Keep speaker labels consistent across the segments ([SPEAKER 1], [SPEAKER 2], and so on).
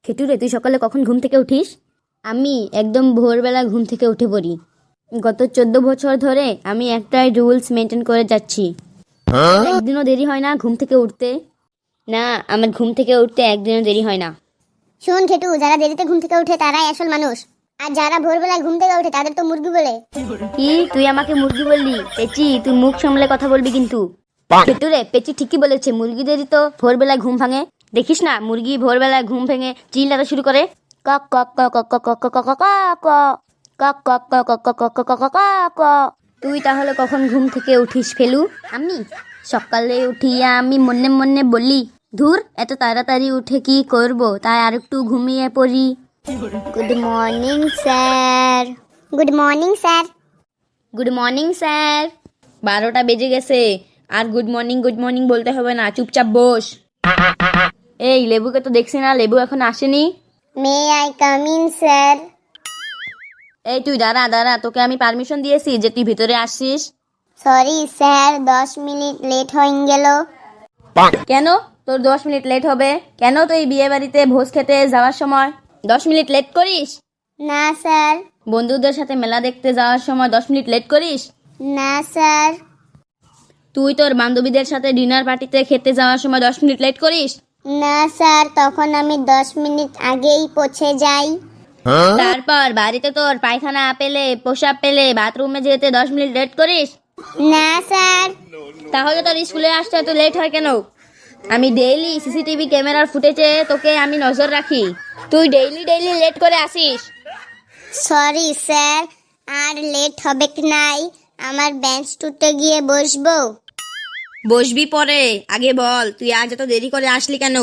[SPEAKER 1] খেটুরে, তুই সকালে কখন ঘুম থেকে উঠিস? আমি একদম ভোরবেলা ঘুম থেকে উঠে পড়ি। গত 14 বছর ধরে আমি একটাই রুলস মেনটেন করে যাচ্ছি। একদিনও দেরি হয় না ঘুম থেকে উঠতে। না, আমার ঘুম থেকে উঠতে একদিনও দেরি হয় না।
[SPEAKER 2] শোন খেটু, যারা দেরিতে ঘুম থেকে ওঠে তারাই আসল মানুষ, আর যারা ভোরবেলায় ঘুম থেকে ওঠে তাদের তো মুরগি বলে।
[SPEAKER 1] কি তুই আমাকে মুরগি বললি? পেচি, তুই মুখ সামলে কথা বলবি কিন্তু। খেটুরে, পেচি ঠিকই বলেছে, মুরগিদেরই তো ভোরবেলায় ঘুম ভাঙে। দেখিস না, মুরগি ভোরবেলায় ঘুম ভেঙে চিল্লাতে শুরু করে, কক কক কক কক কক কক কক কক কক কক কক কক কক কক কক কক। তুই তাহলে কখন ঘুম থেকে উঠিস ফেলু? আমি সকালে উঠিয়া আমি মনে মনে বলি, ধুর, এত তাড়াতাড়ি উঠে কি করব, তাই আর একটু ঘুমিয়ে পড়ি।
[SPEAKER 2] Good morning sir. Good morning sir.
[SPEAKER 1] Good morning sir. 12টা বেজে গেছে, আর গুড মর্নিং বলতে হবে না, চুপচাপ বস। এই লেবুকে তো দেখছি না, লেবু এখন আসেনি।
[SPEAKER 2] May I come in sir?
[SPEAKER 1] এই তুই দাঁড়া দাঁড়া, তোকে আমি পারমিশন দিয়েছি যে তুই ভিতরে আসিস।
[SPEAKER 2] সরি স্যার, 10 মিনিট লেট হয়ে গেল।
[SPEAKER 1] কেন তোর 10 মিনিট লেট হবে? কেন তুই বিয়ে বাড়িতে ভোজ খেতে যাওয়ার সময় 10 মিনিট লেট করিস?
[SPEAKER 2] না স্যার।
[SPEAKER 1] বন্ধুদের সাথে মেলা দেখতে যাওয়ার সময় 10 মিনিট লেট করিস?
[SPEAKER 2] না স্যার।
[SPEAKER 1] তুই তোর বান্ধবীদের সাথে ডিনার পার্টিতে খেতে যাওয়ার সময় 10 মিনিট লেট করিস?
[SPEAKER 2] না স্যার, তখন আমি 10 মিনিট আগেই পৌঁছে যাই।
[SPEAKER 1] তারপর বাড়িতে তোর পায়খানা পেলে, পোশাক পেলে, বাথরুমে যেতে 10 মিনিট লেট করিস?
[SPEAKER 2] না স্যার।
[SPEAKER 1] তাহলে তোর স্কুলে আসতে এত লেট হয় কেন? আমি ডেইলি সিসিটিভি ক্যামেরার ফুটেজে তোকে আমি নজর রাখি, তুই ডেইলি লেট করে আসিস।
[SPEAKER 2] সরি স্যার, আর লেট হবে কি নাই, আমার বেঞ্চ টুতে গিয়ে বসবো।
[SPEAKER 1] বসবি পরে, আগে বল তুই আজ এত দেরি করে আসলি কেন?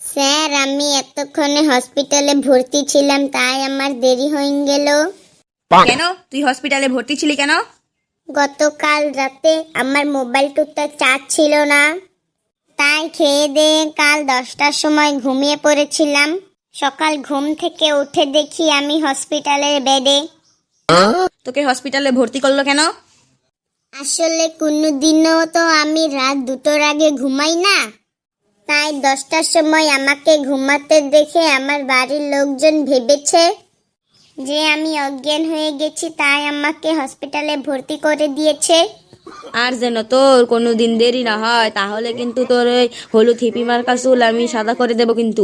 [SPEAKER 2] স্যার, আমি এতক্ষণে হসপিটালে ভর্তি ছিলাম, তাই আমার দেরি হয়ে গেল।
[SPEAKER 1] কেন তুই হসপিটালে ভর্তি ছিলি কেন?
[SPEAKER 2] গতকাল রাতে আমার মোবাইলটাতে চার্জ ছিল না, তাই খেয়ে দিয়ে কাল 10টার সময় ঘুমিয়ে পড়েছিলাম। সকাল ঘুম থেকে উঠে দেখি আমি হসপিটালের বেডে।
[SPEAKER 1] তোকে হসপিটালে ভর্তি করলো কেন?
[SPEAKER 2] আসলে কোনোদিনও তো আমি রাত 2টোর আগে ঘুমাই না, তাই 10টার সময় আমাকে ঘুমাতে দেখে আমার বাড়ির লোকজন ভেবেছে যে আমি অজ্ঞান হয়ে গেছি, তাই আমাকে হসপিটালে ভর্তি করে দিয়েছে।
[SPEAKER 1] আর যেন তোর কোনো দিন দেরি না হয়, তাহলে কিন্তু তোর ওই হলুদ হিপি মার্কা চুল আমি সাদা করে দেব কিন্তু।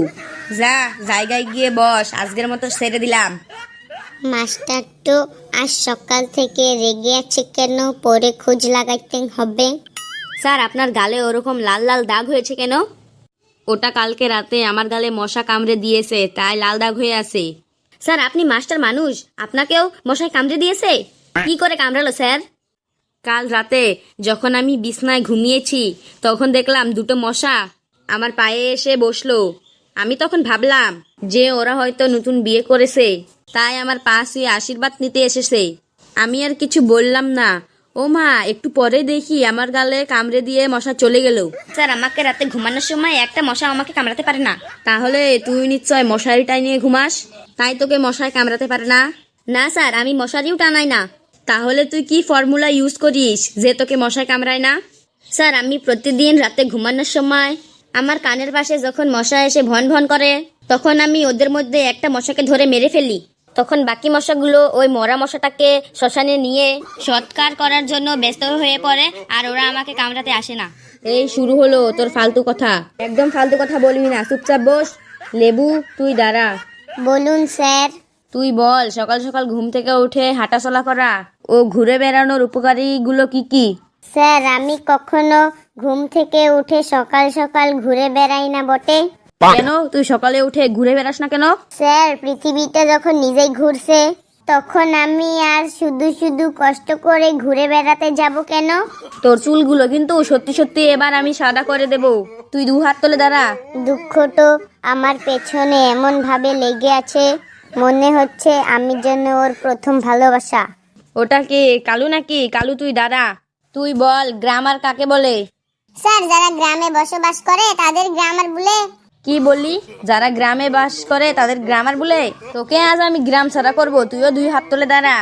[SPEAKER 1] যা জায়গায় গিয়ে বস, আজকের মতো ছেড়ে দিলাম।
[SPEAKER 2] মাস্টার তো আজ সকাল থেকে রেগে আছে কেন, পরে খোঁজ লাগাইতে হবে।
[SPEAKER 1] স্যার, আপনার গালে ওরকম লাল লাল দাগ হয়েছে কেন? ওটা কালকে রাতে আমার গালে মশা কামড়ে দিয়েছে, তাই লাল দাগ হয়ে আছে। স্যার, আপনি মাস্টার মানুষ, আপনাকেও মশায় কামড়ে দিয়েছে? কি করে কামড়ালো স্যার? কাল রাতে যখন আমি বিছনায় ঘুমিয়েছি, তখন দেখলাম 2টো মশা আমার পায়ে এসে বসলো। আমি তখন ভাবলাম যে ওরা হয়তো নতুন বিয়ে করেছে, তাই আমার পা ছুঁয়ে আশীর্বাদ নিতে এসেছে। আমি আর কিছু বললাম না। ও মা, একটু পরে দেখি আমার গালে কামড়ে দিয়ে মশা চলে গেল। স্যার, আমাকে রাতে ঘুমানোর সময় একটা মশা আমাকে কামড়াতে পারে না। তাহলে তুই নিশ্চয় মশারি টানিয়ে ঘুমাস, তাই তোকে মশায় কামড়াতে পারে না। না স্যার, আমি মশারিও টানাই না। তাহলে তুই কি ফর্মুলা ইউজ করিস যে তোকে মশায় কামড়ায় না? স্যার, আমি প্রতিদিন রাতে ঘুমানোর সময় আমার কানের পাশে যখন মশা এসে ভন ভন করে, তখন আমি ওদের মধ্যে একটা মশাকে ধরে মেরে ফেলি। তখন বাকি মশাগুলো ওই মরা মশাটাকে শ্মশানে নিয়ে সৎকার করার জন্য ব্যস্ত হয়ে পড়ে, আর ওরা আমাকে কামড়াতে আসে না। এই শুরু হলো তোর ফালতু কথা। একদম ফালতু কথা বলবি না, চুপচাপ বস। লেবু, তুই দাঁড়া।
[SPEAKER 2] বলুন স্যার।
[SPEAKER 1] তুই বল, সকাল সকাল ঘুম থেকে উঠে হাঁটাচলা করা ও ঘুরে বেড়ানোর উপকারীগুলো কি কি?
[SPEAKER 2] স্যার, আমি কখনো ঘুম থেকে উঠে সকাল সকাল ঘুরে বেড়াই না বটে।
[SPEAKER 1] কেন তুই সকালে উঠে ঘুরে বেড়াস না কেন?
[SPEAKER 2] স্যার, পৃথিবীটা যখন নিজেই ঘুরছে, তখন আমি আর শুধু শুধু কষ্ট করে ঘুরে বেড়াতে যাব কেন?
[SPEAKER 1] তোর চুলগুলো কিন্তু সত্যি সত্যি এবার আমি সাদা করে দেব। তুই 2 হাত তুলে দাঁড়া।
[SPEAKER 2] দুঃখ তো আমার পেছনে এমন ভাবে লেগে আছে, মনে হচ্ছে আমি যেন ওর প্রথম ভালোবাসা।
[SPEAKER 1] ওটা কে, কালু নাকি? কালু, তুই দাঁড়া। তুই বল, গ্রামার কাকে বলে?
[SPEAKER 2] স্যার, যারা গ্রামে বসবাস করে তাদের গ্রামার বলে।
[SPEAKER 1] কি বললি? যারা গ্রামে বাস করে তাদের গ্রামার বলে? তোকে আজ আমি গ্রাম ছাড়া করবো, তুইও 2 হাত তুলে দাঁড়া।